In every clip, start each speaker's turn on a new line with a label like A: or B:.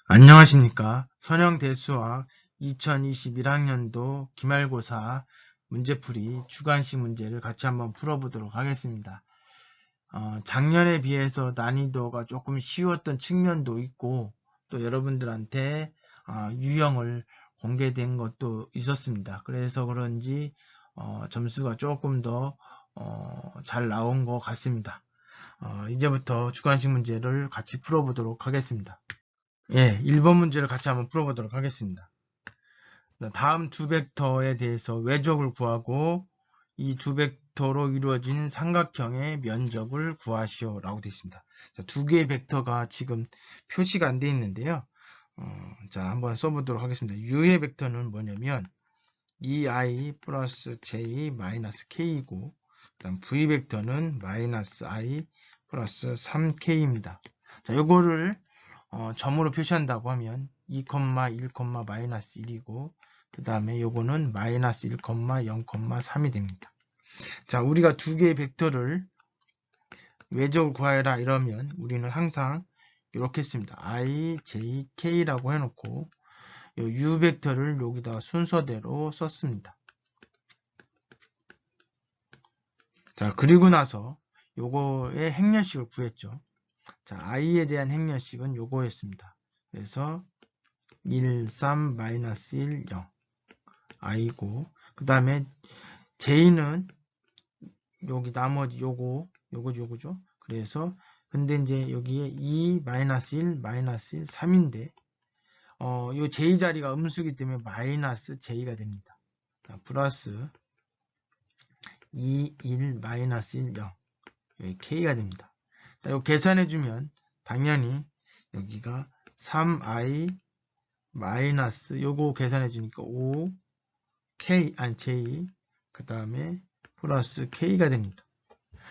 A: 안녕하십니까. 선형대수학 2021학년도 기말고사 문제풀이 주관식 문제를 같이 한번 풀어보도록 하겠습니다. 작년에 비해서 난이도가 조금 쉬웠던 측면도 있고 또 여러분들한테 유형을 공개된 것도 있었습니다. 그래서 그런지 점수가 조금 더 잘 나온 것 같습니다. 이제부터 주관식 문제를 같이 풀어보도록 하겠습니다. 예, 1번 문제를 같이 한번 풀어보도록 하겠습니다. 다음 두 벡터에 대해서 외적을 구하고 이 두 벡터로 이루어진 삼각형의 면적을 구하시오 라고 되어 있습니다. 두 개의 벡터가 지금 표시가 안 되어 있는데요. 자, 한번 써보도록 하겠습니다. U의 벡터는 뭐냐면 2i 플러스 j 마이너스 k이고 그다음 V 벡터는 마이너스 i 플러스 3k입니다. 자, 요거를 점으로 표시한다고 하면 2, 1, 마이너스 1이고 그 다음에 요거는 마이너스 1, 0, 3이 됩니다. 자, 우리가 두 개의 벡터를 외적을 구하여라 이러면 우리는 항상 이렇게 씁니다. i, j, k라고 해놓고 요 u 벡터를 여기다 순서대로 썼습니다. 자, 그리고 나서 요거의 행렬식을 구했죠. 자, i에 대한 행렬식은 요거였습니다. 그래서 1, 3, 마이너스 1, 0 i고 그 다음에 j는 여기 나머지 요거죠. 그래서 근데 이제 여기에 2, 마이너스 1, 마이너스 1, 3인데 요 j 자리가 음수기 때문에 마이너스 j가 됩니다. 플러스 2, 1, 마이너스 1, 0 여기 k가 됩니다. 자, 요 계산해주면 당연히 여기가 3i 마이너스 요거 계산해주니까 5 k 아니 j 그 다음에 플러스 k가 됩니다.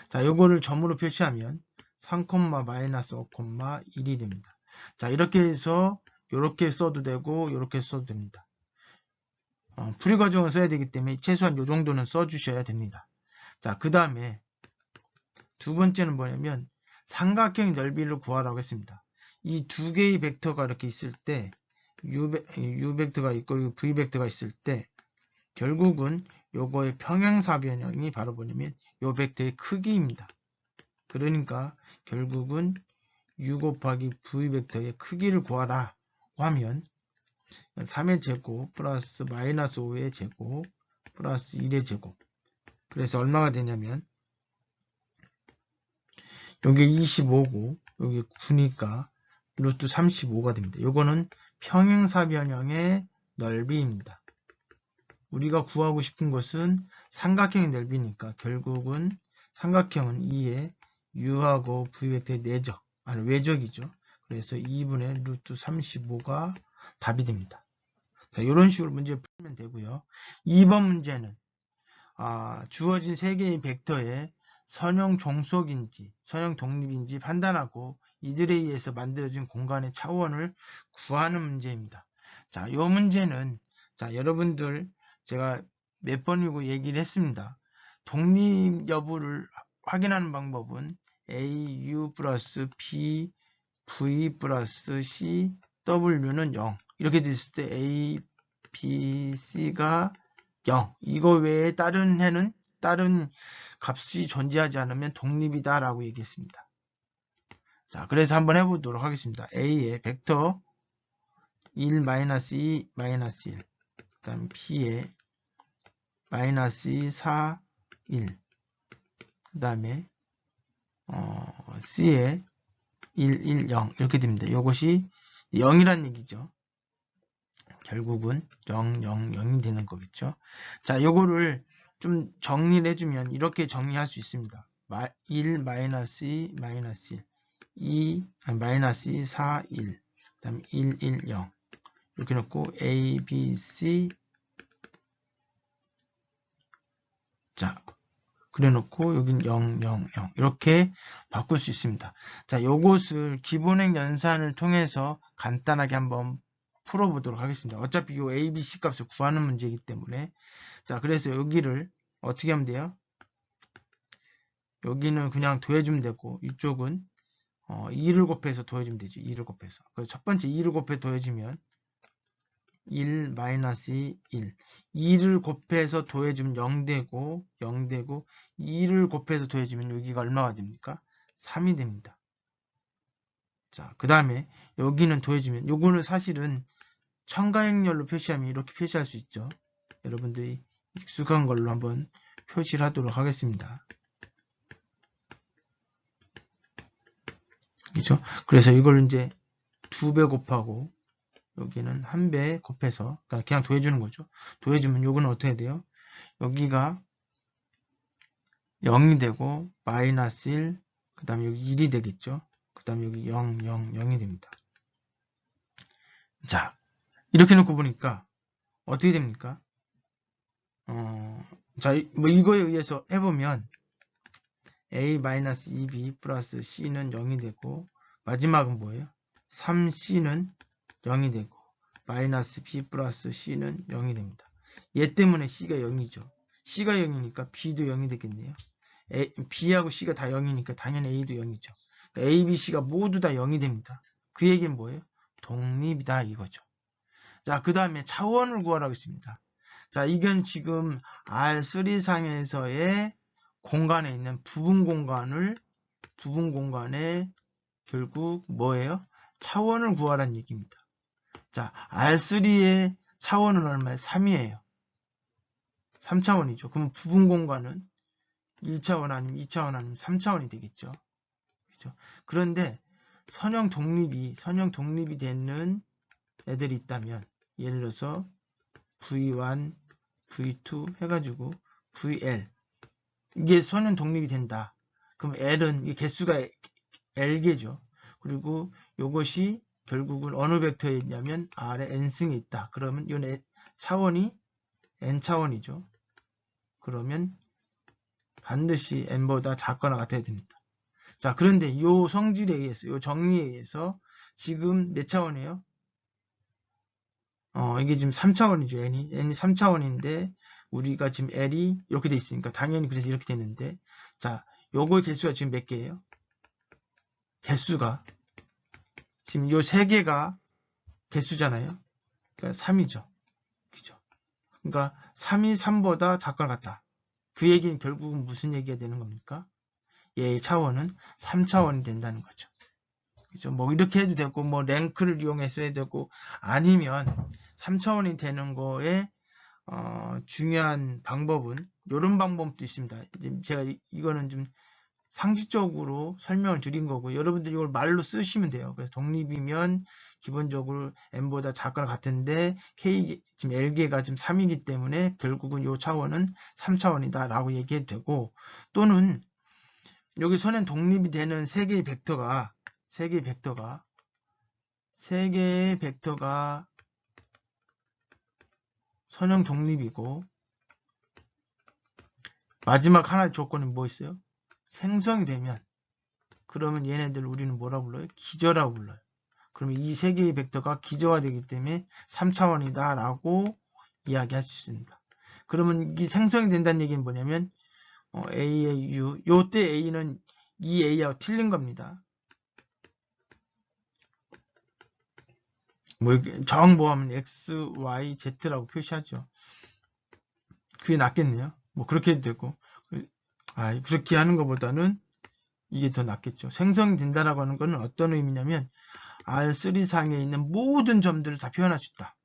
A: 자, 요거를 점으로 표시하면 3, 마이너스 5, 1이 됩니다. 자, 이렇게 해서 이렇게 써도 되고 이렇게 써도 됩니다. 풀이 과정을 써야 되기 때문에 최소한 요 정도는 써주셔야 됩니다. 자, 그 다음에 두 번째는 뭐냐면 삼각형의 넓이를 구하라고 했습니다. 이 두 개의 벡터가 이렇게 있을 때 U 벡터가 있고 V 벡터가 있을 때 결국은 요거의 평행사변형이 바로 뭐냐면 요 벡터의 크기입니다. 그러니까 결국은 U 곱하기 V 벡터의 크기를 구하라 하면 3의 제곱 플러스 마이너스 5의 제곱 플러스 1의 제곱 그래서 얼마가 되냐면 여기 25고 여기 9니까 루트 35가 됩니다. 요거는 평행사변형의 넓이입니다. 우리가 구하고 싶은 것은 삼각형의 넓이니까 결국은 삼각형은 2의 u하고 v 벡터의 내적, 아니 외적이죠. 그래서 2분의 루트 35가 답이 됩니다. 자, 이런 식으로 문제 풀면 되고요. 2번 문제는 주어진 세 개의 벡터의 선형 종속인지 선형 독립인지 판단하고 이들에 의해서 만들어진 공간의 차원을 구하는 문제입니다. 자, 이 문제는 자, 여러분들 제가 몇 번이고 얘기를 했습니다. 독립 여부를 확인하는 방법은 A, U 플러스 B, V 플러스 C, W는 0 이렇게 됐을 때 A, B, C가 0 이거 외에 다른 값이 존재하지 않으면 독립이다 라고 얘기했습니다. 자, 그래서 한번 해보도록 하겠습니다. A의 벡터 1, 마이너스 2, 마이너스 1 그 다음 B의 마이너스 2, 4, 1 그 다음에 C의 1, 1, 0 이렇게 됩니다. 이것이 0이란 얘기죠. 결국은 0, 0, 0이 되는 거겠죠. 자, 요거를 좀 정리를 해주면 이렇게 정리할 수 있습니다. 1, 마이너스 2, 마이너스 1 2, 마이너스 2, 4, 1 그 다음 1, 1, 0 이렇게 놓고 A, B, C 자, 그래 놓고 여긴 0, 0, 0 이렇게 바꿀 수 있습니다. 자, 요것을 기본행 연산을 통해서 간단하게 한번 풀어보도록 하겠습니다. 어차피 이 A, B, C 값을 구하는 문제이기 때문에 자, 그래서 여기를 어떻게 하면 돼요? 여기는 그냥 더해주면 되고 이쪽은 2를 곱해서 더해주면 되죠. 2를 곱해서. 그래서 첫 번째 2를 곱해 더해주면 1 마이너스 1. 2를 곱해서 더해주면 0 되고 2를 곱해서 더해주면 여기가 얼마가 됩니까? 3이 됩니다. 자, 그 다음에 여기는 더해주면 요거는 사실은 첨가행렬로 표시하면 이렇게 표시할 수 있죠. 여러분들이 익숙한 걸로 한번 표시를 하도록 하겠습니다. 그죠? 그래서 이걸 이제 2배 곱하고 여기는 1배 곱해서 그냥 더해주는 거죠. 더해주면 요거는 어떻게 돼요? 여기가 0이 되고 마이너스 1, 그 다음에 여기 1이 되겠죠. 그 다음에 여기 0, 0, 0이 됩니다. 자, 이렇게 놓고 보니까 어떻게 됩니까? 자, 뭐 이거에 의해서 해보면 a-2b 플러스 c는 0이 되고 마지막은 뭐예요? 3c는 0이 되고 마이너스 b 플러스 c는 0이 됩니다. 얘 때문에 c가 0이죠. c가 0이니까 b도 0이 되겠네요. b하고 c가 다 0이니까 당연히 a도 0이죠. a, b, c가 모두 다 0이 됩니다. 그 얘기는 뭐예요? 독립이다 이거죠. 자, 그 다음에 차원을 구하라고 했습니다. 자, 이건 지금 R3상에서의 공간에 있는 부분 공간에 결국 뭐예요? 차원을 구하라는 얘기입니다. 자, R3의 차원은 얼마예요? 3이에요. 3차원이죠. 그럼 부분 공간은 1차원 아니면 2차원 아니면 3차원이 되겠죠. 그렇죠? 그런데 선형 독립이 되는 애들이 있다면 예를 들어서 V1, V2 해가지고 VL 이게 선형 독립이 된다. 그럼 L은 이 개수가 L개죠. 그리고 이것이 결국은 어느 벡터에 있냐면 R에 N승이 있다. 그러면 이 차원이 N차원이죠. 그러면 반드시 N보다 작거나 같아야 됩니다. 자, 그런데 이 성질에 의해서, 이 정리에 의해서 지금 몇 차원이에요? 이게 지금 3차원이죠. N이 3차원인데 우리가 지금 L이 이렇게 돼 있으니까 당연히 그래서 이렇게 되는데 자, 요거의 개수가 지금 몇 개예요? 개수가 지금 요 세 개가 개수잖아요. 그러니까 3이죠. 그죠? 그러니까 3이 3보다 작거나 같다. 그 얘기는 결국은 무슨 얘기가 되는 겁니까? 얘의 차원은 3차원이 된다는 거죠. 그죠? 뭐 이렇게 해도 되고 뭐 랭크를 이용해서 해도 되고 아니면 3차원이 되는 거에 중요한 방법은 이런 방법도 있습니다. 이제 제가 이거는 좀 상식적으로 설명을 드린 거고 여러분들 이걸 말로 쓰시면 돼요. 그래서 독립이면 기본적으로 n보다 작거나 같은데 k 지금 l개가 지금 3이기 때문에 결국은 이 차원은 3차원이다 라고 얘기해도 되고 또는 여기 선행 독립이 되는 세 개의 벡터가 선형 독립이고 마지막 하나의 조건이 뭐 있어요? 생성이 되면 그러면 얘네들 우리는 뭐라 불러요? 기저라고 불러요. 그러면 이 세 개의 벡터가 기저화되기 때문에 3차원이다 라고 이야기할 수 있습니다. 그러면 이 생성이 된다는 얘기는 뭐냐면 A의 U 요때 A는 이 A하고 틀린 겁니다. 뭐 정보하면 X, Y, Z라고 표시하죠. 그게 낫겠네요. 뭐 그렇게 해도 되고 그렇게 하는 것보다는 이게 더 낫겠죠. 생성이 된다라고 하는 것은 어떤 의미냐면 R3상에 있는 모든 점들을 다 표현할 수 있다.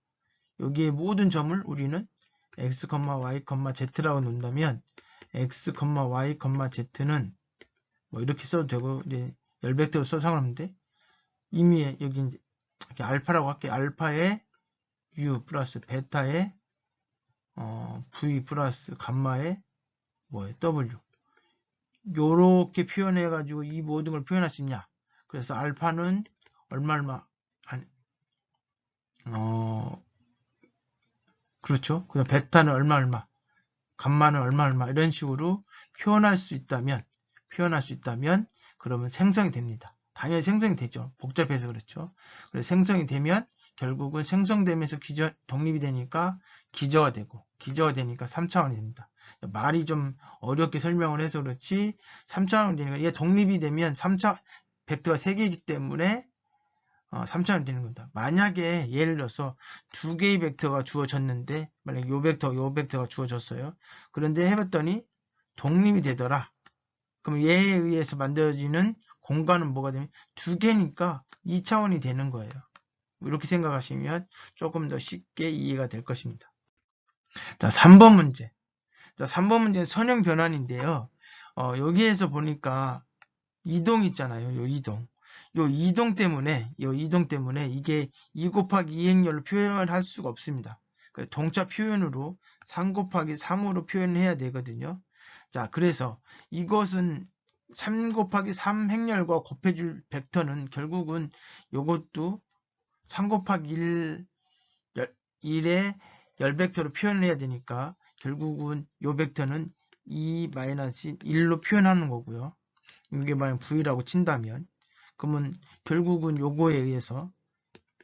A: 여기에 모든 점을 우리는 X, Y, Z라고 놓는다면 X, Y, Z는 뭐 이렇게 써도 되고 이제 열벡터로 써도 상관없는데 이미 여기 이제 이렇게 알파라고 할게요. 알파에 U 플러스 베타에 V 플러스 감마에 뭐예요? W 요렇게 표현해 가지고 이 모든 걸 표현할 수 있냐. 그래서 알파는 얼마 아니 그렇죠. 그다음 베타는 얼마 감마는 얼마 이런 식으로 표현할 수 있다면 그러면 생성이 됩니다. 당연히 생성이 되죠. 복잡해서 그렇죠. 그래서 생성이 되면 결국은 생성되면서 독립이 되니까 기저가 되니까 3차원이 됩니다. 말이 좀 어렵게 설명을 해서 그렇지 3차원이 되니까 얘 독립이 되면 벡터가 3개이기 때문에 3차원이 되는 겁니다. 만약에 예를 들어서 2개의 벡터가 주어졌는데 만약에 요 벡터가 주어졌어요. 그런데 해봤더니 독립이 되더라. 그럼 얘에 의해서 만들어지는 공간은 뭐가 되면 2개니까 2차원이 되는 거예요. 이렇게 생각하시면 조금 더 쉽게 이해가 될 것입니다. 자, 3번 문제. 자, 3번 문제는 선형 변환인데요. 여기에서 보니까 이동 있잖아요. 요 이동. 요 이동 때문에 이게 2 곱하기 2 행렬로 표현할 수가 없습니다. 동차 표현으로 3 곱하기 3으로 표현해야 되거든요. 자, 그래서 이것은 3 곱하기 3 행렬과 곱해줄 벡터는 결국은 요것도 3 곱하기 1의 열벡터로 표현을 해야 되니까 결국은 요 벡터는 2-1로 표현하는 거고요. 이게 만약 V라고 친다면 그러면 결국은 요거에 의해서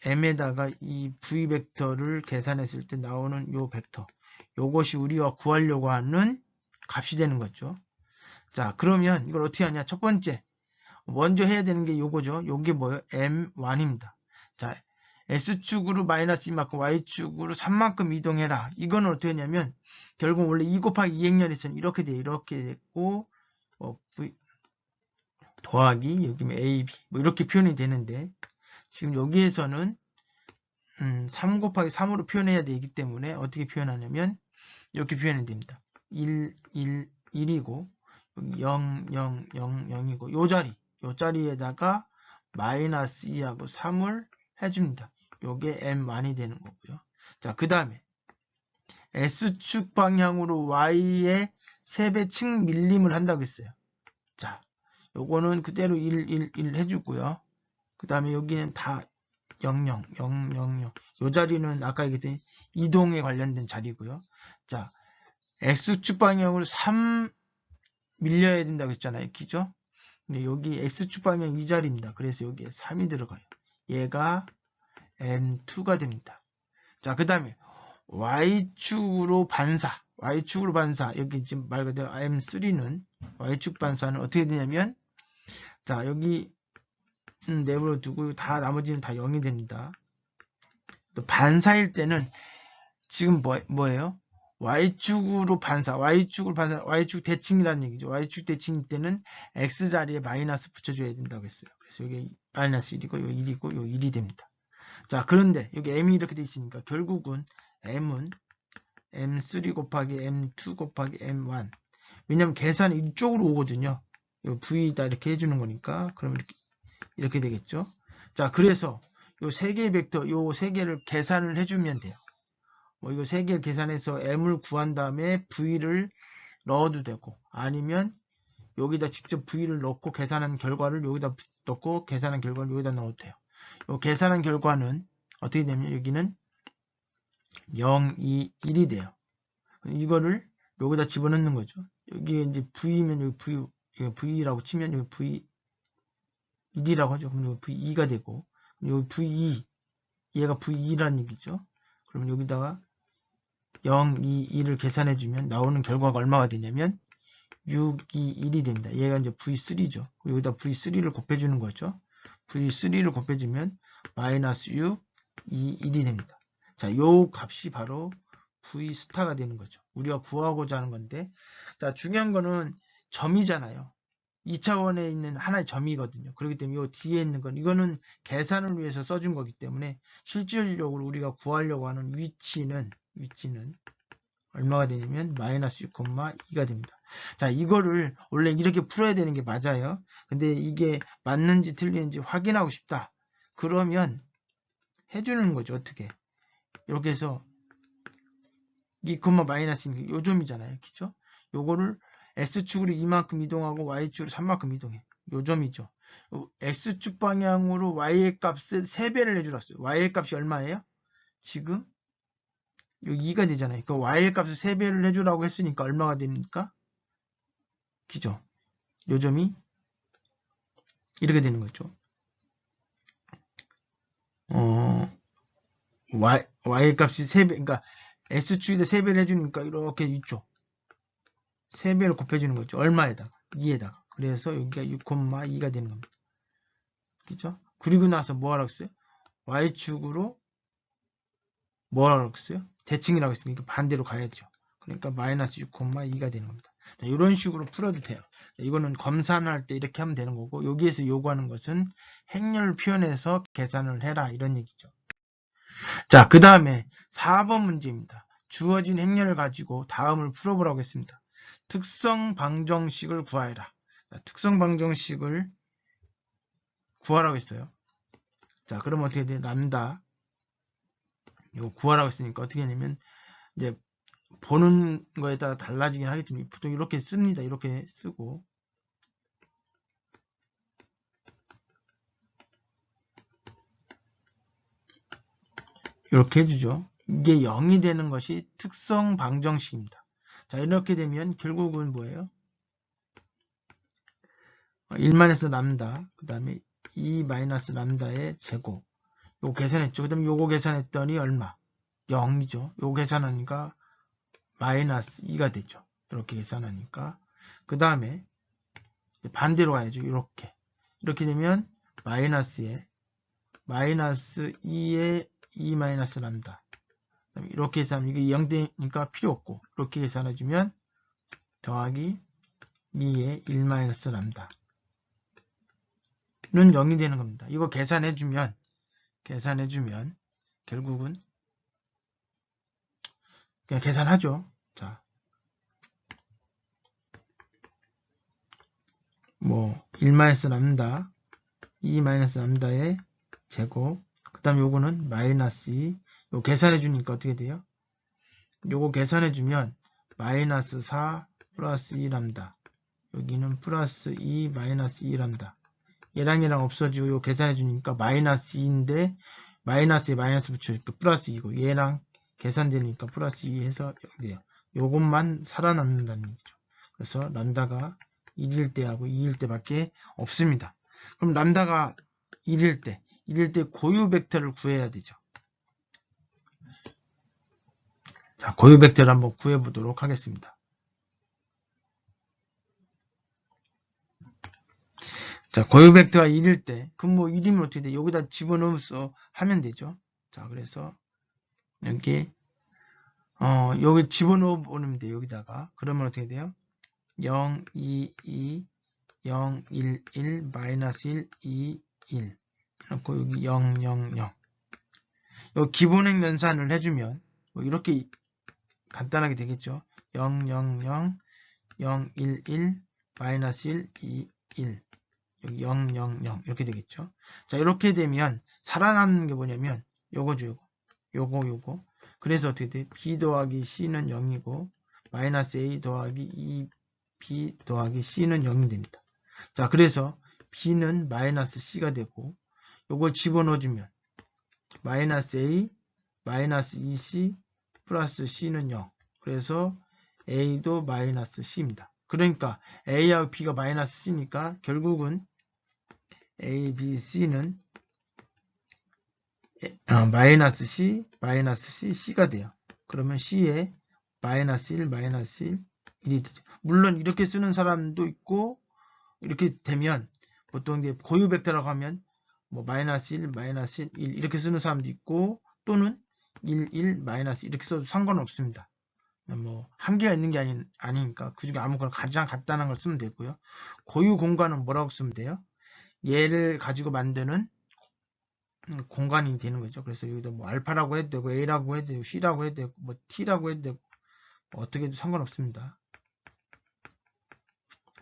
A: M에다가 이 V 벡터를 계산했을 때 나오는 요 벡터, 요것이 우리가 구하려고 하는 값이 되는 거죠. 자, 그러면 이걸 어떻게 하냐? 첫 번째 먼저 해야 되는 게 요거죠. 요게 뭐예요? M1입니다. 자, S축으로 마이너스 2만큼, Y축으로 3만큼 이동해라. 이거는 어떻게 하냐면 결국 원래 2 곱하기 2 행렬에서는 이렇게 됐고 V 더하기 여기면 AB 뭐 이렇게 표현이 되는데 지금 여기에서는 3 곱하기 3으로 표현해야 되기 때문에 어떻게 표현하냐면 이렇게 표현이 됩니다. 1, 1, 1이고 0, 0, 0, 0이고 요 자리에다가 마이너스 2하고 3을 해줍니다. 요게 M1이 되는 거고요. 자, 그 다음에 S축 방향으로 Y의 3배 측 밀림을 한다고 했어요. 자, 요거는 그대로 1, 1, 1 해주고요. 그 다음에 여기는 다 0, 0, 0, 0, 0. 요 자리는 아까 얘기했던 이동에 관련된 자리고요. 자, X축 방향으로 3 밀려야 된다고 했잖아요. 그죠? 근데 여기 X축 방향 이 자리입니다. 그래서 여기에 3이 들어가요. 얘가 M2가 됩니다. 자, 그 다음에 Y축으로 반사. 여기 지금 말 그대로 M3는 Y축 반사는 어떻게 되냐면 자, 여기 내버려 두고 나머지는 다 0이 됩니다. 또 반사일 때는 지금 뭐예요? Y축으로 반사, Y축 대칭이라는 얘기죠. Y축 대칭일 때는 X자리에 마이너스 붙여줘야 된다고 했어요. 그래서 여기 마이너스 1이고, 요 1이고, 요 1이 됩니다. 자, 그런데 여기 M이 이렇게 돼 있으니까 결국은 M은 M3 곱하기 M2 곱하기 M1. 왜냐면 계산이 이쪽으로 오거든요. 요 V다 이렇게 해주는 거니까. 그럼 이렇게 되겠죠. 자, 그래서 요 3개의 벡터, 요 3개를 계산을 해주면 돼요. 뭐 이거 3개를 계산해서 M을 구한 다음에 V를 넣어도 되고 아니면 여기다 직접 V를 넣고 계산한 결과를 여기다 넣고 계산한 결과를 여기다 넣어도 돼요. 요 계산한 결과는 어떻게 되냐면 여기는 0, 2, 1이 돼요. 이거를 여기다 집어넣는 거죠. 여기에 이제 V면 여기 V라고 치면 여기 V 1이라고 하죠. 그럼 여기 V2가 되고 여기 V2 얘가 V2라는 얘기죠. 그럼 여기다가 0, 2, 1을 계산해주면 나오는 결과가 얼마가 되냐면 6, 2, 1이 됩니다. 얘가 이제 V3죠. 여기다 V3를 곱해주는 거죠. V3를 곱해주면 마이너스 6, 2, 1이 됩니다. 자, 요 값이 바로 V 스타가 되는 거죠. 우리가 구하고자 하는 건데, 자, 중요한 거는 점이잖아요. 2차원에 있는 하나의 점이거든요. 그렇기 때문에 이 뒤에 있는 건 이거는 계산을 위해서 써준 거기 때문에 실질적으로 우리가 구하려고 하는 위치는 얼마가 되냐면 마이너스 6,2가 됩니다. 자, 이거를 원래 이렇게 풀어야 되는 게 맞아요. 근데 이게 맞는지 틀리는지 확인하고 싶다. 그러면 해주는 거죠. 어떻게? 이렇게 해서 2, 마이너스 요점이잖아요. 그죠? 요거를 X축으로 이만큼 이동하고 Y축으로 3만큼 이동해. 요점이죠. X축 방향으로 Y의 값을 3배를 해주었어요. Y의 값이 얼마예요? 지금 요 2가 되잖아요. 그 Y의 값을 3배를 해주라고 했으니까 얼마가 됩니까? 그죠? 요점이 이렇게 되는 거죠. Y의 값이 3배, 그러니까 X축에다 3배를 해주니까 이렇게 이쪽 3배를 곱해주는 거죠. 얼마에다가? 2에다가. 그래서 여기가 6,2가 되는 겁니다. 그죠? 그리고 나서 뭐 하라고 했어요? y축으로 뭐 하라고 했어요? 대칭이라고 했으니까 반대로 가야죠. 그러니까 마이너스 6,2가 되는 겁니다. 자, 이런 식으로 풀어도 돼요. 자, 이거는 검산할 때 이렇게 하면 되는 거고, 여기에서 요구하는 것은 행렬 표현해서 계산을 해라 이런 얘기죠. 자, 그 다음에 4번 문제입니다. 주어진 행렬을 가지고 다음을 풀어보라고 했습니다. 특성 방정식을 구하여라. 자, 특성 방정식을 구하라고 했어요. 자, 그럼 어떻게 돼? 람다 이거 구하라고 했으니까 어떻게 하냐면 이제 보는 거에 따라 달라지긴 하겠지만 보통 이렇게 씁니다. 이렇게 쓰고 이렇게 해주죠. 이게 0이 되는 것이 특성 방정식입니다. 자, 이렇게 되면 결국은 뭐예요? 1만에서 람다, 그 다음에 2 마이너스 람다의 제곱. 요거 계산했죠. 그 다음에 요거 계산했더니 얼마? 0이죠. 요거 계산하니까 마이너스 2가 되죠. 이렇게 계산하니까. 그 다음에 반대로 가야죠. 이렇게 되면 마이너스 2에 2 마이너스 람다. 이렇게 계산하면 이게 0 되니까 필요 없고 이렇게 계산해주면 더하기 2에 1 마이너스 람다 는 0이 되는 겁니다. 이거 계산해주면 결국은 그냥 계산하죠. 자, 뭐 1 마이너스 람다 2 마이너스 람다의 제곱, 그 다음에 요거는 마이너스 2, 요거 계산해주니까 어떻게 돼요? 요거 계산해주면 마이너스 4 플러스 2 람다, 여기는 플러스 2 마이너스 2 람다, 얘랑 얘랑 없어지고 요 계산해주니까 마이너스 2인데 마이너스에 마이너스 붙여주니까 플러스 2고 얘랑 계산되니까 플러스 2 해서 돼요. 요것만 살아남는다는 얘기죠. 그래서 람다가 1일 때하고 2일 때밖에 없습니다. 그럼 람다가 1일 때 고유 벡터를 구해야 되죠. 자, 고유 벡터를 한번 구해보도록 하겠습니다. 자, 고유 벡터가 1일 때, 그럼 뭐 1이면 어떻게 돼? 여기다 집어넣어서 하면 되죠. 자, 그래서 여기 여기 집어넣어 보면 돼요. 여기다가. 그러면 어떻게 돼요? 0, 2, 2, 0, 1, 1, 마이너스 1, 2, 1. 그리고 여기 0, 0, 0. 여기 기본행 연산을 해주면 뭐 이렇게 간단하게 되겠죠. 0, 0, 0, 0, 1, 1, 마이너스 1, 2, 1. 여기 0, 0, 0 이렇게 되겠죠. 자, 이렇게 되면 살아남는 게 뭐냐면 요거죠. 요거. 그래서 어떻게 돼? b 더하기 c는 0이고 마이너스 a 더하기 2b 더하기 c는 0이 됩니다. 자, 그래서 b는 마이너스 c가 되고 요걸 집어넣어주면 마이너스 a 마이너스 2c 플러스 c는 0. 그래서 a도 마이너스 c입니다. 그러니까 a하고 b가 마이너스 c니까 결국은 a, b, c는 마이너스 c, 마이너스 c, c가 돼요. 그러면 c에 마이너스 1, 마이너스 1, 1이 되죠. 물론 이렇게 쓰는 사람도 있고 이렇게 되면 보통 이제 고유 벡터라고 하면 뭐 마이너스 1, 마이너스 1 이렇게 쓰는 사람도 있고 또는 1, 1, 마이너스 이렇게 써도 상관없습니다. 뭐 한계가 있는 게 아니니까 그 중에 아무거나 가장 간단한 걸 쓰면 되고요. 고유 공간은 뭐라고 쓰면 돼요? 얘를 가지고 만드는 공간이 되는 거죠. 그래서 여기다 뭐 알파라고 해도 되고 A라고 해도 되고 C라고 해도 되고 뭐 T라고 해도 되고 뭐 어떻게 해도 상관없습니다.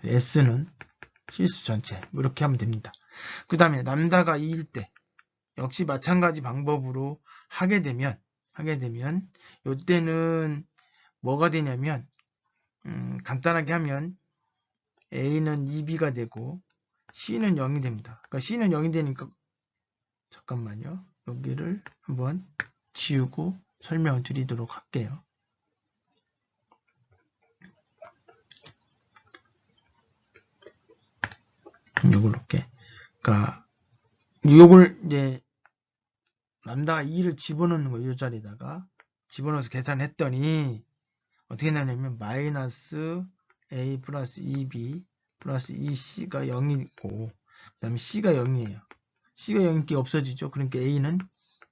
A: S는 실수 전체 뭐 이렇게 하면 됩니다. 그 다음에 람다가 2일 때 역시 마찬가지 방법으로 하게 되면 이때는 뭐가 되냐면 간단하게 하면 A는 2B가 되고 C는 0이 됩니다. 그러니까 C는 0이 되니까 잠깐만요. 여기를 한번 지우고 설명을 드리도록 할게요. 요걸 이렇게. 그러니까 요걸 이제 람다가 2를 집어넣는 거예요. 이 자리에다가 집어넣어서 계산했더니 어떻게 나냐면 마이너스 a 플러스 2b 플러스 2c가 0이고 그 다음에 c가 0이에요. C가 0개 없어지죠. 그러니까 A는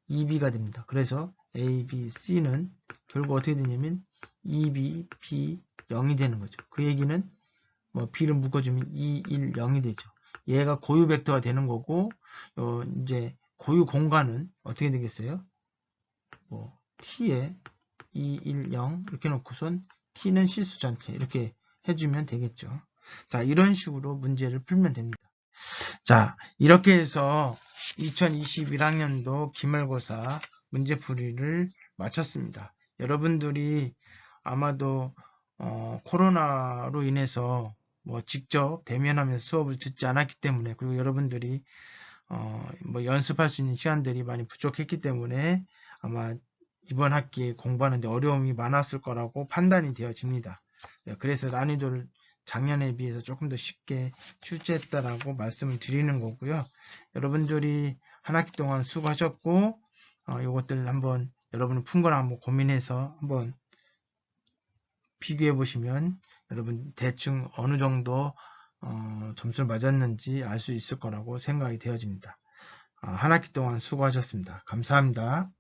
A: 2B가 됩니다. 그래서 A, B, C는 결국 어떻게 되냐면 2B, B, 0이 되는 거죠. 그 얘기는 뭐 B를 묶어주면 2, 1, 0이 되죠. 얘가 고유 벡터가 되는 거고, 이제 고유 공간은 어떻게 되겠어요? 뭐 T에 2, 1, 0 이렇게 놓고선 T는 실수 전체 이렇게 해주면 되겠죠. 자, 이런 식으로 문제를 풀면 됩니다. 자, 이렇게 해서 2021학년도 기말고사 문제풀이를 마쳤습니다. 여러분들이 아마도 코로나로 인해서 뭐 직접 대면하면서 수업을 듣지 않았기 때문에, 그리고 여러분들이 뭐 연습할 수 있는 시간들이 많이 부족했기 때문에 아마 이번 학기에 공부하는데 어려움이 많았을 거라고 판단이 되어집니다. 그래서 난이도를 작년에 비해서 조금 더 쉽게 출제했다라고 말씀을 드리는 거고요. 여러분들이 한 학기 동안 수고하셨고, 이것들 한번 여러분이 푼 거랑 한번 고민해서 한번 비교해 보시면 여러분 대충 어느 정도 점수를 맞았는지 알 수 있을 거라고 생각이 되어집니다. 한 학기 동안 수고하셨습니다. 감사합니다.